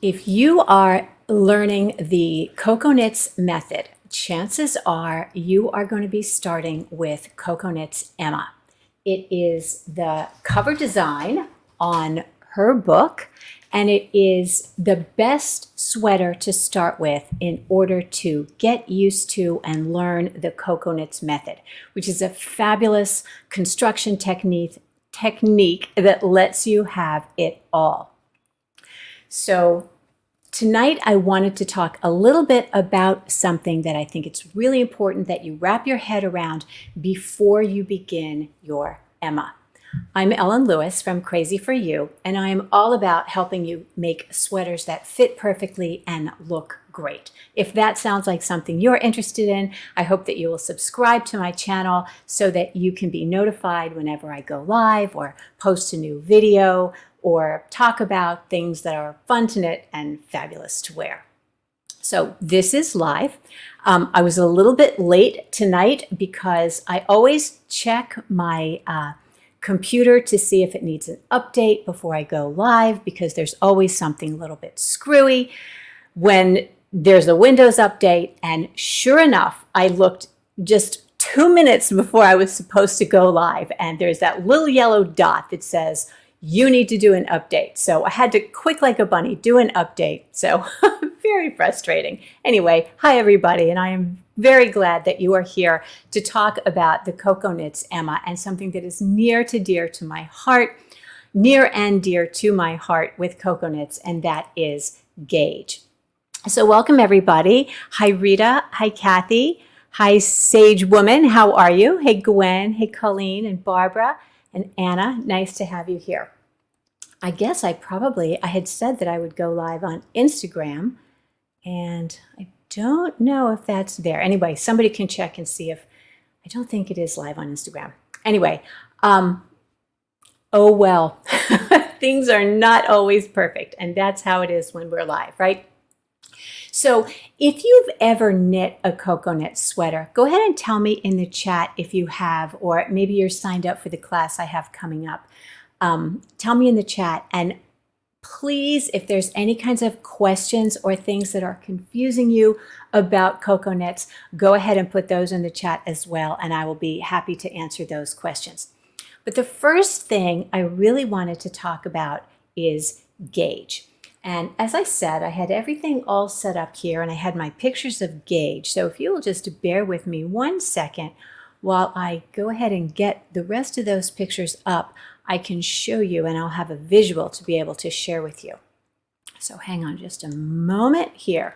If you are learning the Cocoknits method, chances are you are going to be starting with Cocoknits Emma. It is the cover design on her book, and it is the best sweater to start with in order to get used to and learn the Cocoknits method, which is a fabulous construction technique that lets you have it all. So tonight I wanted to talk a little bit about something that I think it's really important that you wrap your head around before you begin your Emma. I'm Ellen Lewis from Crazy for You, and I am all about helping you make sweaters that fit perfectly and look great. If that sounds like something you're interested in, I hope that you will subscribe to my channel so that you can be notified whenever I go live or post a new video or talk about things that are fun to knit and fabulous to wear. So this is live. I was a little bit late tonight because I always check my computer to see if it needs an update before I go live, because there's always something a little bit screwy when there's a Windows update. And sure enough, I looked just 2 minutes before I was supposed to go live, and there's that little yellow dot that says, you need to do an update. So I had to, quick like a bunny, do an update. So very frustrating. Anyway, hi everybody, and I am very glad that you are here to talk about the Cocoknits Emma and something that is near and dear to my heart with Cocoknits, and that is gauge. So welcome everybody. Hi Rita, hi Kathy, hi Sage Woman, how are you? Hey Gwen, hey Colleen and Barbara and Anna, nice to have you here. I guess I had said that I would go live on Instagram, and I don't know if that's there. Anyway, somebody can check and see if, I don't think it is live on Instagram. Anyway, oh well, things are not always perfect, and that's how it is when we're live, right? So if you've ever knit a Cocoknit sweater, go ahead and tell me in the chat if you have, or maybe you're signed up for the class I have coming up. Tell me in the chat, and please, if there's any kinds of questions or things that are confusing you about Cocoknits, go ahead and put those in the chat as well, and I will be happy to answer those questions. But the first thing I really wanted to talk about is gauge. And as I said, I had everything all set up here, and I had my pictures of gauge. So if you will just bear with me 1 second while I go ahead and get the rest of those pictures up, I can show you, and I'll have a visual to be able to share with you. So hang on just a moment here.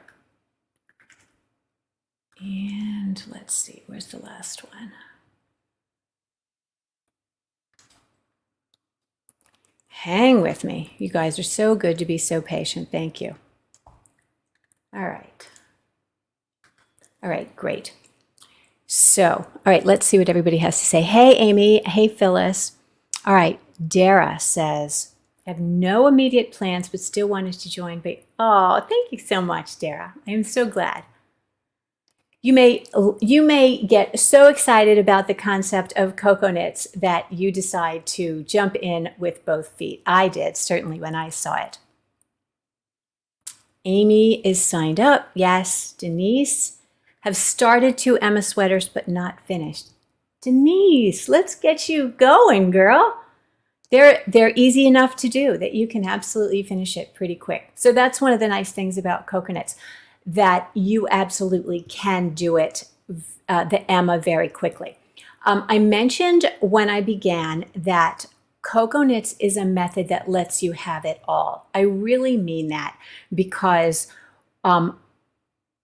And let's see, where's the last one? Hang with me. You guys are so good to be so patient. Thank you. All right. All right, great. So, all right, let's see what everybody has to say. Hey, Amy. Hey, Phyllis. All right, Dara says, I have no immediate plans, but still wanted to join. But oh, thank you so much, Dara. I am so glad. You may get so excited about the concept of Cocoknits that you decide to jump in with both feet. I did, certainly, when I saw it. Amy is signed up. Yes, Denise. Have started 2 Emma sweaters, but not finished. Denise, let's get you going, girl. They're easy enough to do that you can absolutely finish it pretty quick. So that's one of the nice things about Cocoknits, that you absolutely can do it, the Emma, very quickly. I mentioned when I began that Cocoknits is a method that lets you have it all. I really mean that, because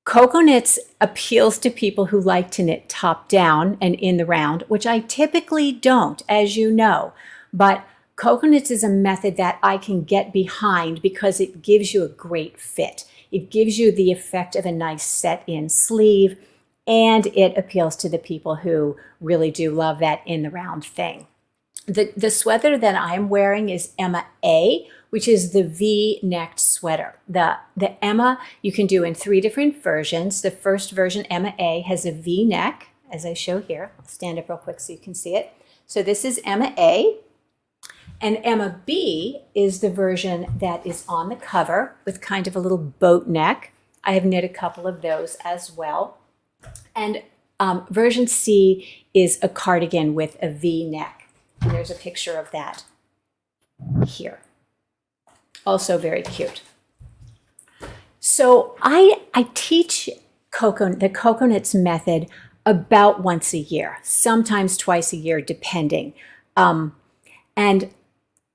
Cocoknits appeals to people who like to knit top down and in the round, which I typically don't, as you know. But Cocoknits is a method that I can get behind because it gives you a great fit. It gives you the effect of a nice set-in sleeve, and it appeals to the people who really do love that in the round thing. The sweater that I'm wearing is Emma A, which is the V-necked sweater. The Emma you can do in 3 different versions. The first version, Emma A, has a V-neck, as I show here. I'll stand up real quick so you can see it. So this is Emma A. And Emma B is the version that is on the cover with kind of a little boat neck. I have knit a couple of those as well. And version C is a cardigan with a V neck. And there's a picture of that here. Also very cute. So I teach the Cocoknits method about once a year, sometimes twice a year, depending. And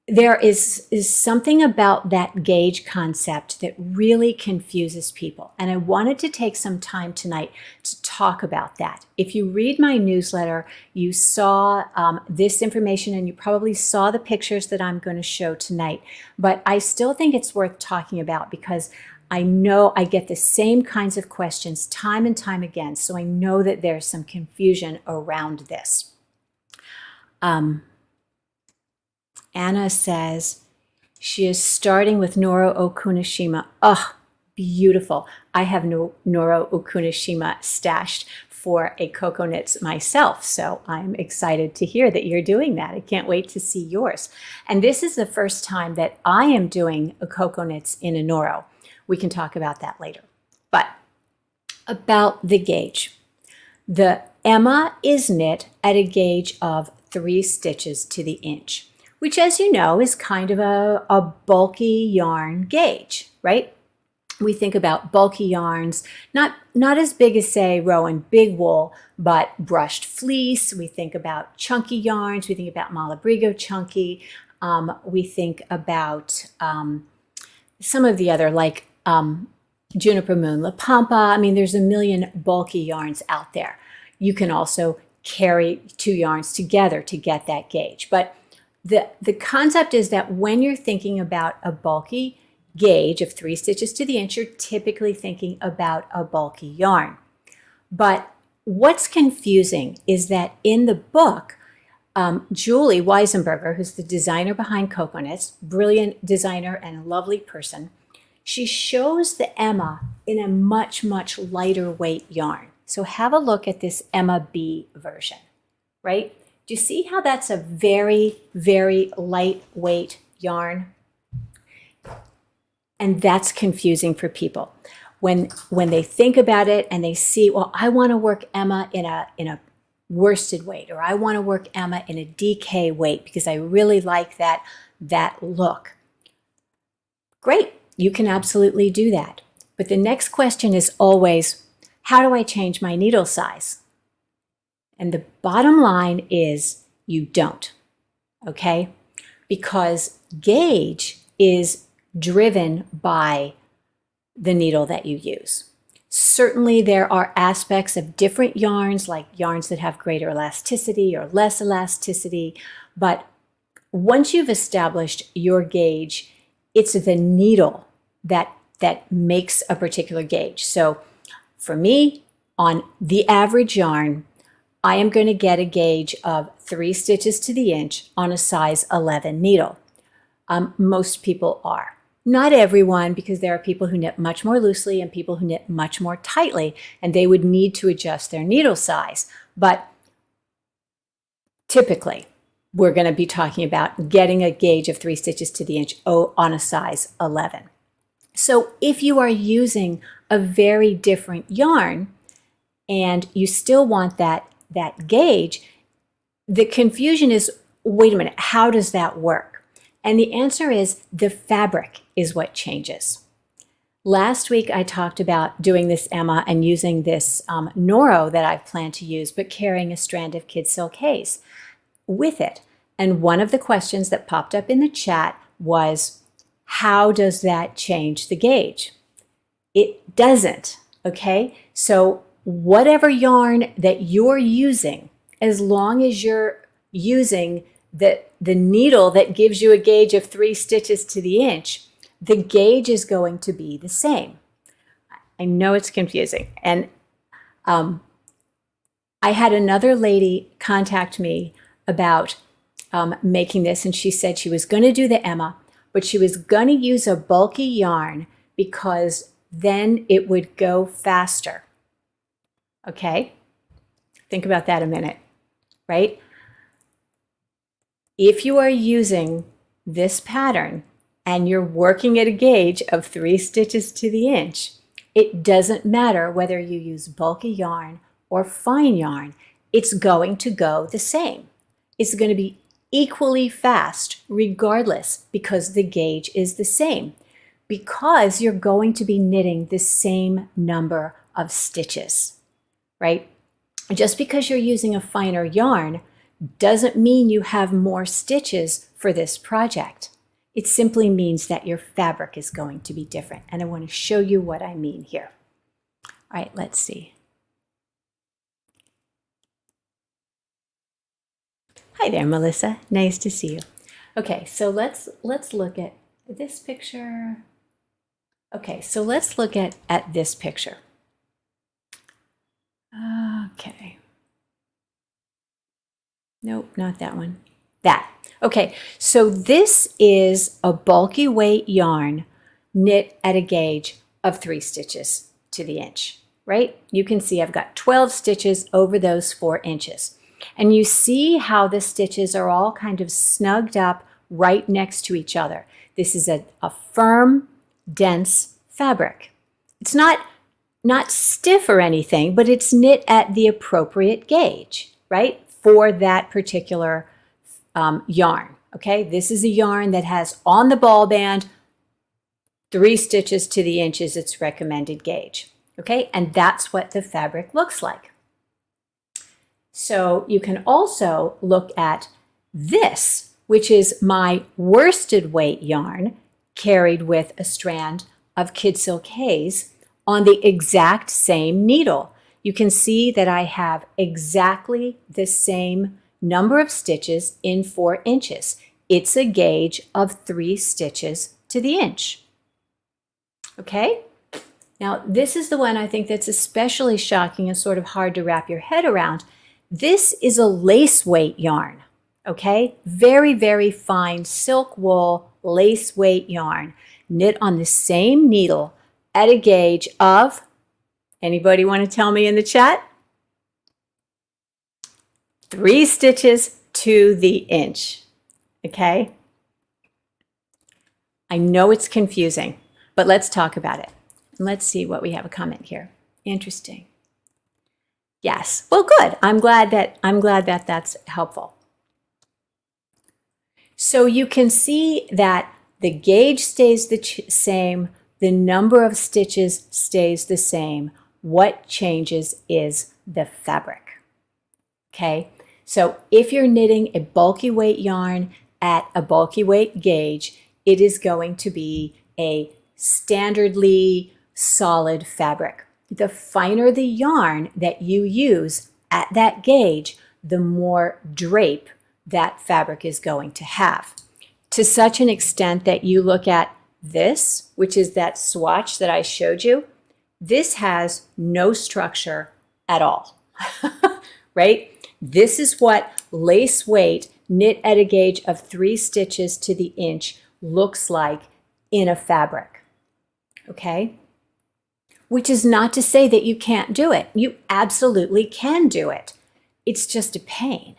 there is something about that gauge concept that really confuses people. And I wanted to take some time tonight to talk about that. If you read my newsletter, you saw this information and you probably saw the pictures that I'm going to show tonight. But I still think it's worth talking about because I know I get the same kinds of questions time and time again. So I know that there's some confusion around this. Anna says she is starting with Noro Okunishima. Oh, beautiful. I have Noro Okunishima stashed for a Cocoknits myself, so I'm excited to hear that you're doing that. I can't wait to see yours. And this is the first time that I am doing a Cocoknits in a Noro. We can talk about that later. But about the gauge. The Emma is knit at a gauge of 3 stitches to the inch, which, as you know, is kind of a bulky yarn gauge, right? We think about bulky yarns, not as big as, say, Rowan Big Wool, but brushed fleece. We think about chunky yarns. We think about Malabrigo chunky. We think about some of the other, like Juniper Moon, La Pampa. I mean, there's a million bulky yarns out there. You can also carry 2 yarns together to get that gauge. But the concept is that when you're thinking about a bulky gauge of 3 stitches to the inch, you're typically thinking about a bulky yarn. But what's confusing is that in the book, Julie Weisenberger, who's the designer behind Cocoknits, brilliant designer and a lovely person, she shows the Emma in a much, much lighter weight yarn. So have a look at this Emma B version, right? Do you see how that's a very, very lightweight yarn? And that's confusing for people. When they think about it and they see, well, I want to work Emma in a worsted weight, or I want to work Emma in a DK weight because I really like that look. Great, you can absolutely do that. But the next question is always, how do I change my needle size? And the bottom line is you don't, okay? Because gauge is driven by the needle that you use. Certainly there are aspects of different yarns, like yarns that have greater elasticity or less elasticity, but once you've established your gauge, it's the needle that makes a particular gauge. So for me, on the average yarn, I am going to get a gauge of 3 stitches to the inch on a size 11 needle. Most people are. Not everyone, because there are people who knit much more loosely and people who knit much more tightly, and they would need to adjust their needle size. But typically, we're going to be talking about getting a gauge of 3 stitches to the inch on a size 11. So if you are using a very different yarn and you still want that gauge, the confusion is, wait a minute, how does that work? And the answer is the fabric is what changes. Last week I talked about doing this Emma and using this Noro that I've planned to use, but carrying a strand of Kid Silk Haze with it. And one of the questions that popped up in the chat was, how does that change the gauge? It doesn't, okay? So whatever yarn that you're using, as long as you're using the needle that gives you a gauge of 3 stitches to the inch, the gauge is going to be the same. I know it's confusing. And I had another lady contact me about making this, and she said she was going to do the Emma, but she was going to use a bulky yarn because then it would go faster. Okay? Think about that a minute, right? If you are using this pattern and you're working at a gauge of 3 stitches to the inch, it doesn't matter whether you use bulky yarn or fine yarn, it's going to go the same. It's going to be equally fast regardless because the gauge is the same, because you're going to be knitting the same number of stitches, right? Just because you're using a finer yarn doesn't mean you have more stitches for this project. It simply means that your fabric is going to be different. And I want to show you what I mean here. All right, let's see. Hi there, Melissa. Nice to see you. Okay, so let's look at this picture. Okay, so let's look at this picture. Okay. Nope, not that one. That. Okay, so this is a bulky weight yarn knit at a gauge of 3 stitches to the inch, right? You can see I've got 12 stitches over those 4 inches. And you see how the stitches are all kind of snugged up right next to each other. This is a firm, dense fabric. It's not stiff or anything, but it's knit at the appropriate gauge, right, for that particular yarn. Okay, this is a yarn that has on the ball band 3 stitches to the inch is its recommended gauge. Okay, and that's what the fabric looks like. So you can also look at this, which is my worsted weight yarn carried with a strand of Kid Silk Haze on the exact same needle. You can see that I have exactly the same number of stitches in 4 inches. It's a gauge of 3 stitches to the inch. Okay? Now, this is the one I think that's especially shocking and sort of hard to wrap your head around. This is a lace weight yarn, okay? Very, very fine silk wool lace weight yarn knit on the same needle at a gauge of, anybody want to tell me in the chat? 3 stitches to the inch, okay? I know it's confusing, but let's talk about it. Let's see what we have a comment here. Interesting. Yes. Well, good. I'm glad that that's helpful. So you can see that the gauge stays the same, the number of stitches stays the same. What changes is the fabric. Okay? So if you're knitting a bulky weight yarn at a bulky weight gauge, it is going to be a standardly solid fabric. The finer the yarn that you use at that gauge, the more drape that fabric is going to have. To such an extent that you look at this, which is that swatch that I showed you, this has no structure at all, right? This is what lace weight knit at a gauge of 3 stitches to the inch looks like in a fabric, okay? Which is not to say that you can't do it. You absolutely can do it. It's just a pain.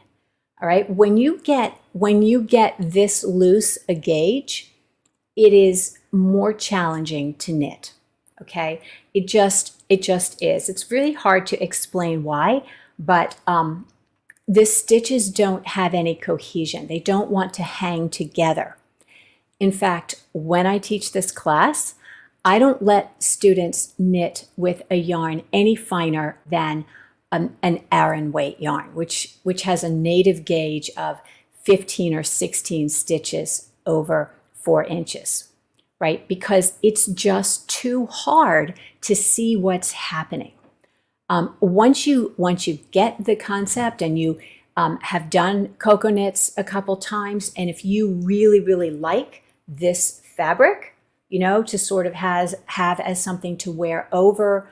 All right. When you get this loose a gauge, it is more challenging to knit. Okay. It just is. It's really hard to explain why, but the stitches don't have any cohesion. They don't want to hang together. In fact, when I teach this class, I don't let students knit with a yarn any finer than an Aran weight yarn, which has a native gauge of 15 or 16 stitches over 4 inches, right? Because it's just too hard to see what's happening. Once you get the concept and you have done Cocoknits a couple times, and if you really, really like this fabric, you know, to sort of have as something to wear over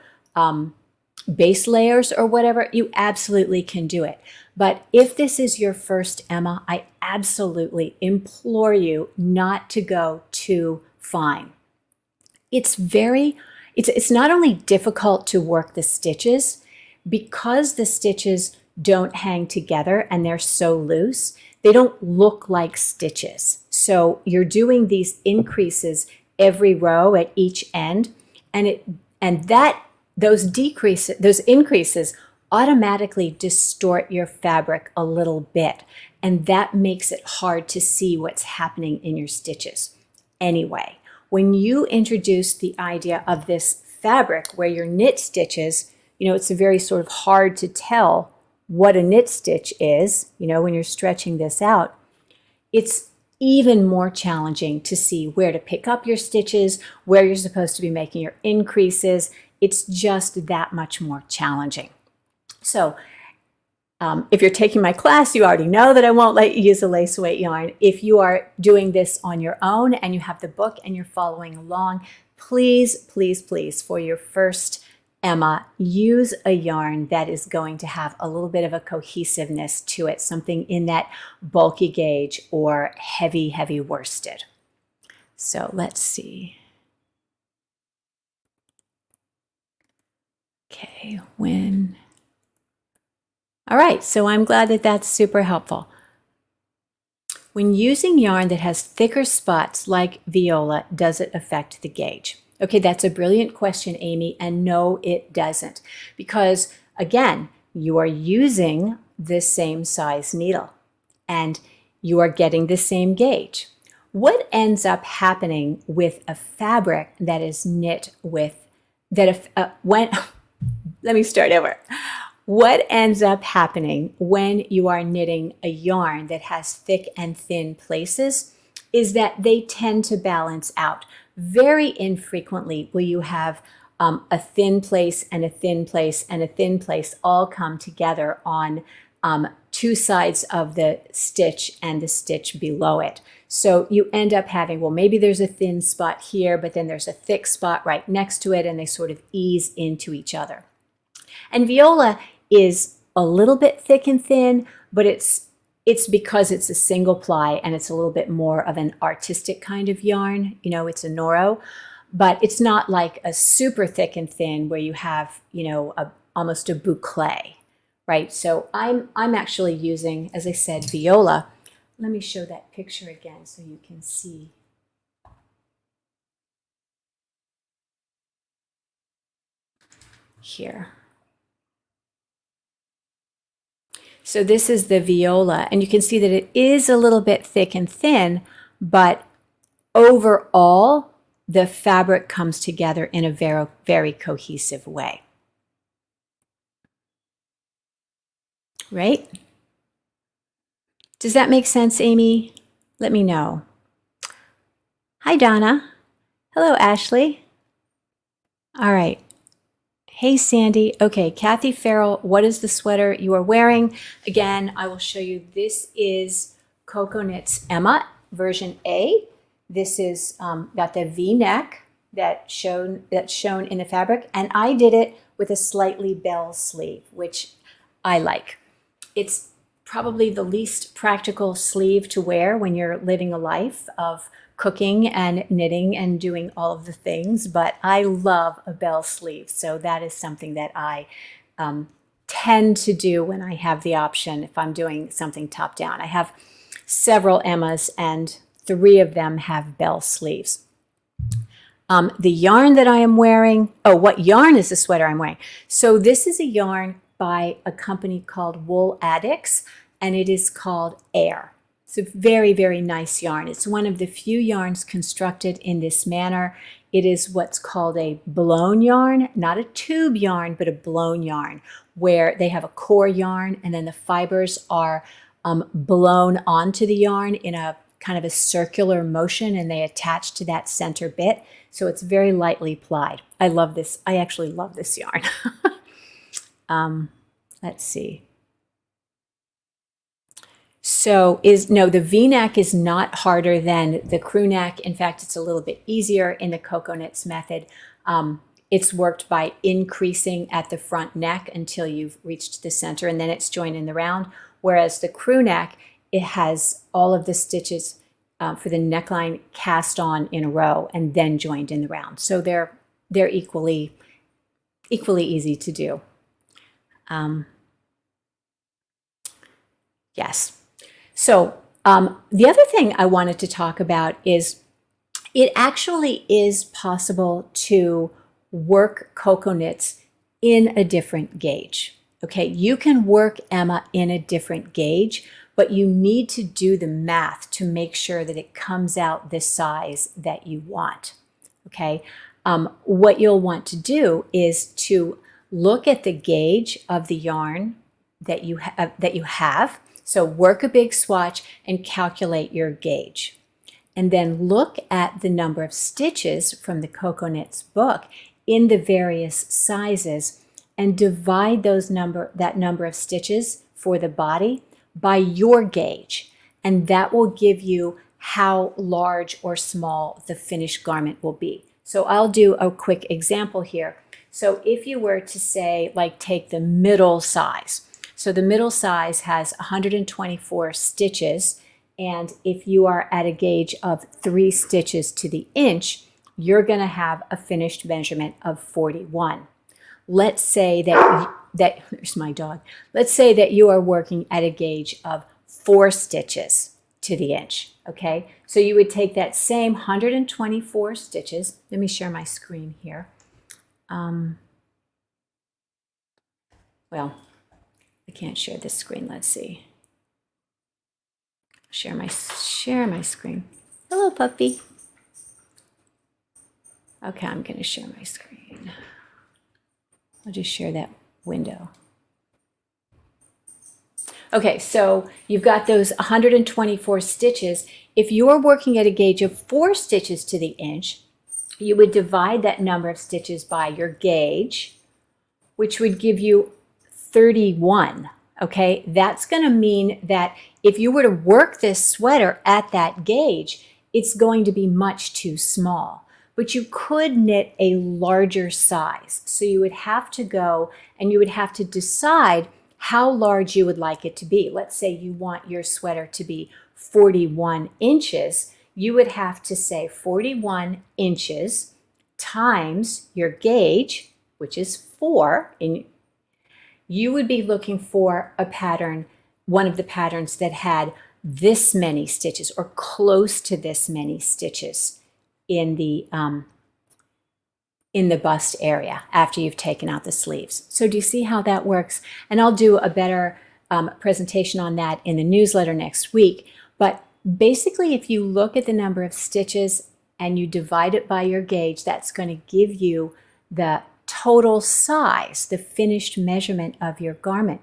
base layers or whatever, you absolutely can do it. But if this is your first Emma, I absolutely implore you not to go too fine. It's not only difficult to work the stitches, because the stitches don't hang together and they're so loose, they don't look like stitches. So you're doing these increases every row at each end, and those increases automatically distort your fabric a little bit, and that makes it hard to see what's happening in your stitches. Anyway, when you introduce the idea of this fabric where your knit stitches, it's very sort of hard to tell what a knit stitch is, when you're stretching this out. It's even more challenging to see where to pick up your stitches, where you're supposed to be making your increases. It's just that much more challenging. So if you're taking my class, you already know that I won't let you use a lace weight yarn. If you are doing this on your own and you have the book and you're following along, please, please, please, for your first Emma, use a yarn that is going to have a little bit of a cohesiveness to it, something in that bulky gauge or heavy, heavy worsted. So let's see. Okay, all right, so I'm glad that that's super helpful. When using yarn that has thicker spots like viola, does it affect the gauge? Okay, that's a brilliant question, Amy, and no, it doesn't. Because again, you are using the same size needle and you are getting the same gauge. What ends up happening with a fabric that is knit with, let me start over. What ends up happening when you are knitting a yarn that has thick and thin places is that they tend to balance out. Very infrequently will you have a thin place and a thin place and a thin place all come together on two sides of the stitch and the stitch below it. So you end up having, well, maybe there's a thin spot here, but then there's a thick spot right next to it, and they sort of ease into each other. And viola is a little bit thick and thin, but it's because it's a single ply and it's a little bit more of an artistic kind of yarn. It's a Noro, but it's not like a super thick and thin where you have, almost a boucle, right? So I'm actually using, as I said, viola. Let me show that picture again so you can see. Here. So this is the viola, and you can see that it is a little bit thick and thin, but overall, the fabric comes together in a very, very cohesive way. Right? Does that make sense, Amy? Let me know. Hi, Donna. Hello, Ashley. All right. Hey, Sandy. Okay, Kathy Farrell, what is the sweater you are wearing? Again, I will show you. This is Cocoknits Emma, version A. This is got the V-neck that's shown in the fabric, and I did it with a slightly bell sleeve, which I like. It's probably the least practical sleeve to wear when you're living a life of cooking and knitting and doing all of the things, but I love a bell sleeve. So that is something that I tend to do when I have the option if I'm doing something top down. I have several Emmas and 3 of them have bell sleeves. The yarn that I am wearing, what yarn is the sweater I'm wearing? So this is a yarn by a company called Wool Addicts, and it is called Air. It's a very, very nice yarn. It's one of the few yarns constructed in this manner. It is what's called a blown yarn, not a tube yarn, but a blown yarn, where they have a core yarn and then the fibers are blown onto the yarn in a kind of a circular motion, and they attach to that center bit. So it's very lightly plied. I love this. I actually love this yarn. Let's see. So the V-neck is not harder than the crew neck. In fact, it's a little bit easier in the Cocoknits method. It's worked by increasing at the front neck until you've reached the center, and then it's joined in the round. Whereas the crew neck, it has all of the stitches for the neckline cast on in a row and then joined in the round. So they're equally easy to do. Yes. So The other thing I wanted to talk about is it actually is possible to work Cocoknits in a different gauge. Okay, you can work Emma in a different gauge, but you need to do the math to make sure that it comes out the size that you want. Okay, what you'll want to do is to look at the gauge of the yarn that you have. So work a big swatch and calculate your gauge. And then look at the number of stitches from the Cocoknits book in the various sizes and divide that number of stitches for the body by your gauge. And that will give you how large or small the finished garment will be. So I'll do a quick example here. So if you were to say, like, take the middle size. So the middle size has 124 stitches. And if you are at a gauge of 3 stitches to the inch, you're going to have a finished measurement of 41. Let's say here's my dog. Let's say that you are working at a gauge of 4 stitches to the inch. Okay, so you would take that same 124 stitches. Let me share my screen here. Well, I can't share this screen. Let's see. Share my screen. Hello, puppy. Okay, I'm going to share my screen. I'll just share that window. Okay, so you've got those 124 stitches. If you're working at a gauge of 4 stitches to the inch, you would divide that number of stitches by your gauge, which would give you 31. Okay, that's going to mean that if you were to work this sweater at that gauge, it's going to be much too small. But you could knit a larger size. So you would have to go and you would have to decide how large you would like it to be. Let's say you want your sweater to be 41 inches. You would have to say 41 inches times your gauge, which is 4. And you would be looking for a pattern, one of the patterns that had this many stitches or close to this many stitches in the bust area after you've taken out the sleeves. So do you see how that works? And I'll do a better presentation on that in the newsletter next week. But basically, if you look at the number of stitches and you divide it by your gauge, that's going to give you the total size, the finished measurement of your garment.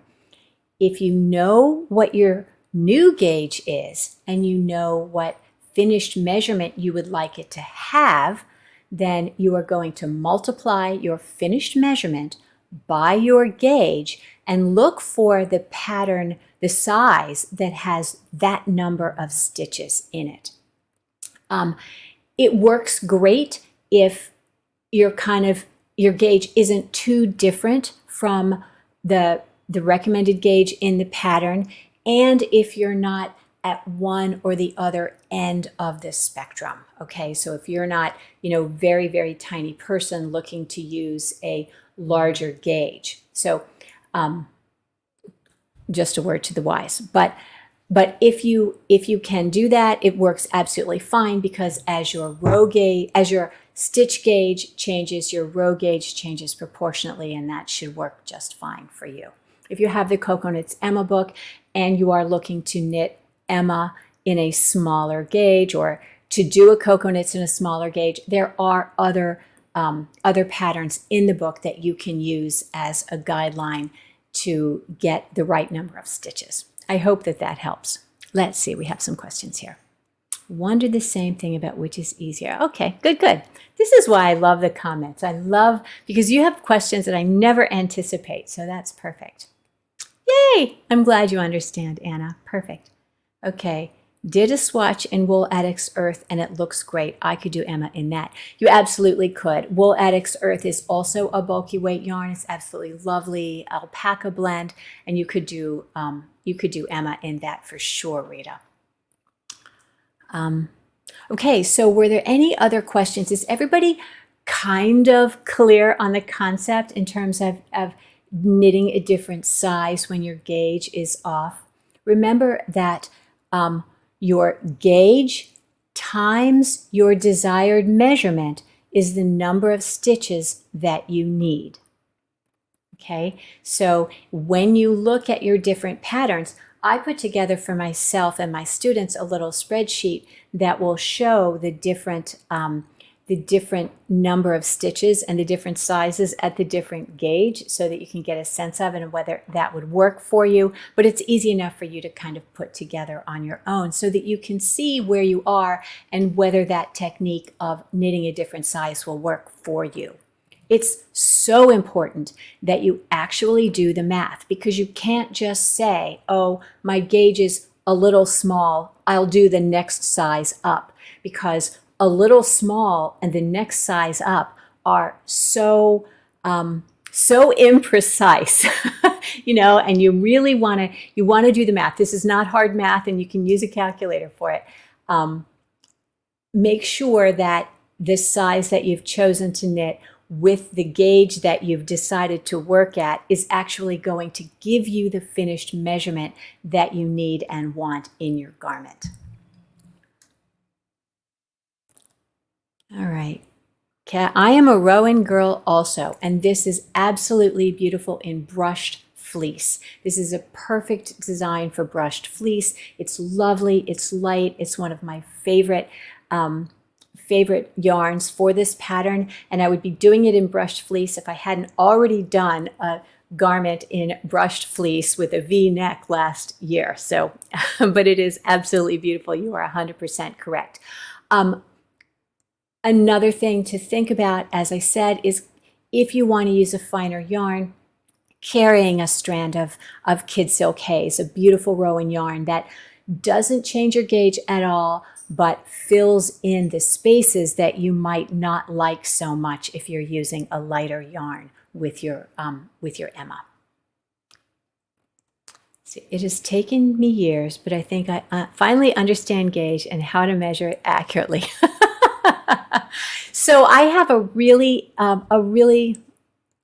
If you know what your new gauge is and you know what finished measurement you would like it to have, then you are going to multiply your finished measurement by your gauge and look for the pattern, the size that has that number of stitches in it. It works great if your gauge isn't too different from the recommended gauge in the pattern, and if you're not at one or the other end of the spectrum. Okay, so if you're not, very, very tiny person looking to use a larger gauge. So just a word to the wise. But if you can do that, it works absolutely fine, because as your stitch gauge changes, your row gauge changes proportionately, and that should work just fine for you. If you have the Cocoknits Emma book and you are looking to knit Emma in a smaller gauge, or to do a Cocoknits in a smaller gauge, there are other patterns in the book that you can use as a guideline to get the right number of stitches. I hope that helps. Let's see, we have some questions here. Wonder the same thing about which is easier. Okay, good. This is why I love the comments. I love, because you have questions that I never anticipate, so that's perfect. Yay! I'm glad you understand, Anna. Perfect. Okay, did a swatch in Wool Addicts Earth and it looks great. I could do Emma in that. You absolutely could. Wool Addicts Earth is also a bulky weight yarn. It's absolutely lovely alpaca blend, and you could do Emma in that for sure, Rita. Okay, so were there any other questions? Is everybody kind of clear on the concept in terms of knitting a different size when your gauge is off? Remember that Your gauge times your desired measurement is the number of stitches that you need. Okay, so when you look at your different patterns, I put together for myself and my students a little spreadsheet that will show the different number of stitches and the different sizes at the different gauge, so that you can get a sense of it and whether that would work for you. But it's easy enough for you to kind of put together on your own so that you can see where you are and whether that technique of knitting a different size will work for you. It's so important that you actually do the math, because you can't just say, oh, my gauge is a little small, I'll do the next size up, because a little small and the next size up are so imprecise, and you really want to do the math. This is not hard math, and you can use a calculator for it. Make sure that the size that you've chosen to knit with the gauge that you've decided to work at is actually going to give you the finished measurement that you need and want in your garment. All right. Okay, I am a Rowan girl also, and this is absolutely beautiful in brushed fleece. This is a perfect design for brushed fleece. It's lovely, it's light, it's one of my favorite yarns for this pattern, and I would be doing it in brushed fleece if I hadn't already done a garment in brushed fleece with a V-neck last year. So, but it is absolutely beautiful. You are 100% correct. Another thing to think about, as I said, is if you want to use a finer yarn, carrying a strand of Kid Silk Haze, a beautiful Rowan yarn that doesn't change your gauge at all, but fills in the spaces that you might not like so much if you're using a lighter yarn with your Emma. So it has taken me years, but I think I finally understand gauge and how to measure it accurately. So I have a really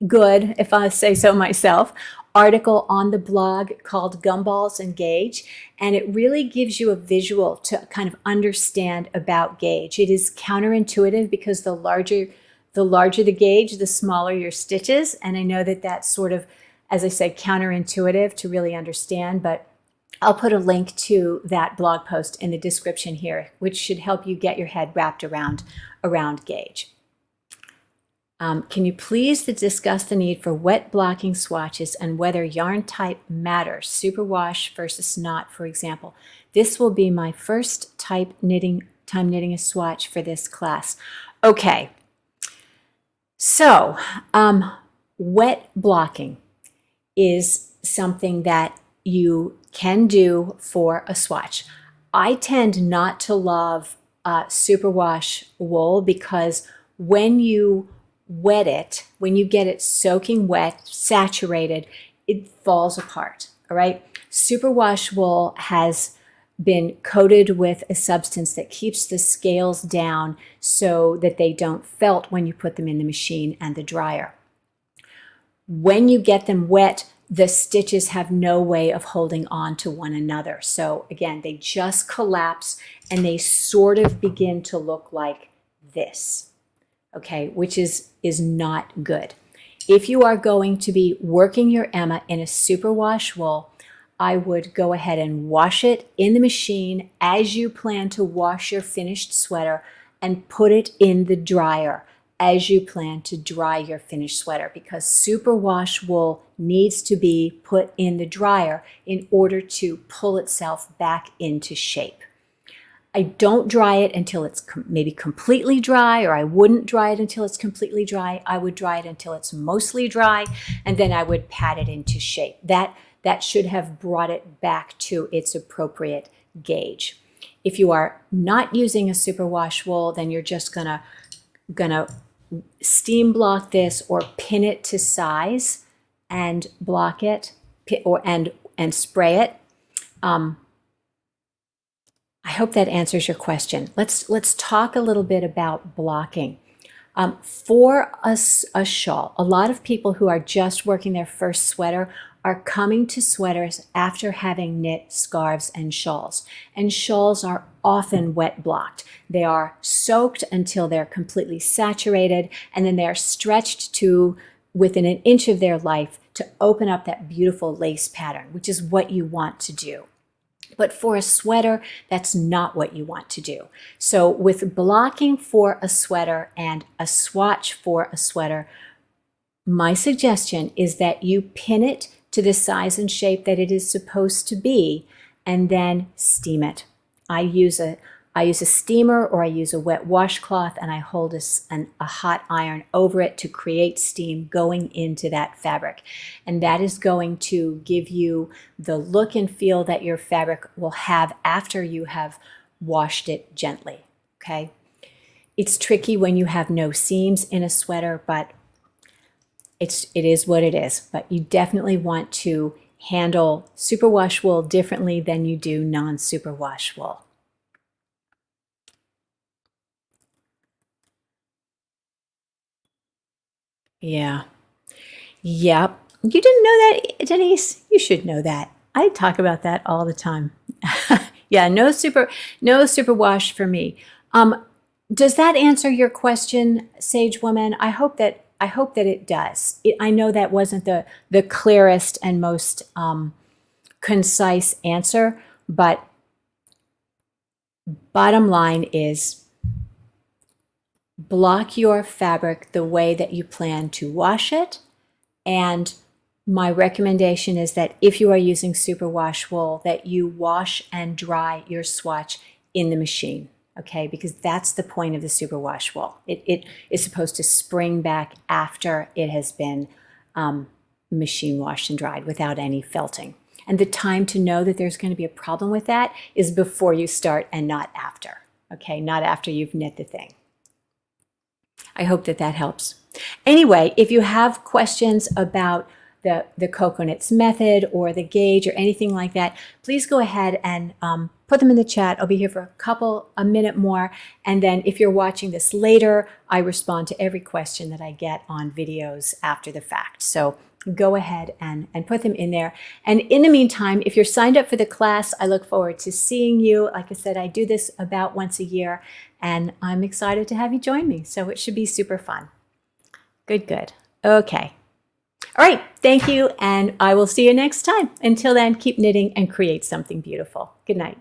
good, if I say so myself, article on the blog called Gumballs and Gauge, and it really gives you a visual to kind of understand about gauge. It is counterintuitive because the larger the gauge, the smaller your stitches, and I know that that's sort of, as I said, counterintuitive to really understand, but I'll put a link to that blog post in the description here, which should help you get your head wrapped around gauge. Can you please discuss the need for wet blocking swatches and whether yarn type matters, superwash versus not, for example? This will be my first time knitting a swatch for this class. Okay, so wet blocking is something that you can do for a swatch. I tend not to love superwash wool because when you wet it, when you get it soaking wet, saturated, it falls apart, all right? Superwash wool has been coated with a substance that keeps the scales down so that they don't felt when you put them in the machine and the dryer. When you get them wet, the stitches have no way of holding on to one another. So again, they just collapse and they sort of begin to look like this. Okay, which is not good. If you are going to be working your Emma in a superwash wool, I would go ahead and wash it in the machine as you plan to wash your finished sweater, and put it in the dryer as you plan to dry your finished sweater, because superwash wool needs to be put in the dryer in order to pull itself back into shape. I don't dry it until it's maybe completely dry, or I wouldn't dry it until it's completely dry. I would dry it until it's mostly dry, and then I would pat it into shape. That should have brought it back to its appropriate gauge. If you are not using a superwash wool, then you're just gonna steam block this or pin it to size and block it, and spray it. I hope that answers your question. Let's talk a little bit about blocking. For a shawl, a lot of people who are just working their first sweater are coming to sweaters after having knit scarves and shawls. And shawls are often wet blocked. They are soaked until they're completely saturated, and then they're stretched to within an inch of their life to open up that beautiful lace pattern, which is what you want to do. But for a sweater, that's not what you want to do. So with blocking for a sweater and a swatch for a sweater, my suggestion is that you pin it to the size and shape that it is supposed to be, and then steam it. I use a steamer, or I use a wet washcloth, and I hold a hot iron over it to create steam going into that fabric. And that is going to give you the look and feel that your fabric will have after you have washed it gently, okay? It's tricky when you have no seams in a sweater, but it is what it is. But you definitely want to handle superwash wool differently than you do non-superwash wool. Yeah. Yep. You didn't know that, Denise? You should know that. I talk about that all the time. Yeah, no superwash for me. Does that answer your question, Sage Woman? I hope that it does. I know that wasn't the clearest and most concise answer, but bottom line is block your fabric the way that you plan to wash it. And my recommendation is that if you are using superwash wool, that you wash and dry your swatch in the machine, okay? Because that's the point of the superwash wool. It is supposed to spring back after it has been machine washed and dried without any felting. And the time to know that there's going to be a problem with that is before you start and not after, okay? Not after you've knit the thing. I hope that helps. Anyway, if you have questions about the Cocoknits method or the gauge or anything like that, please go ahead and put them in the chat. I'll be here for a minute more. And then if you're watching this later, I respond to every question that I get on videos after the fact. So go ahead and put them in there. And in the meantime, if you're signed up for the class, I look forward to seeing you. Like I said, I do this about once a year, and I'm excited to have you join me. So it should be super fun. Good. Okay. All right. Thank you. And I will see you next time. Until then, keep knitting and create something beautiful. Good night.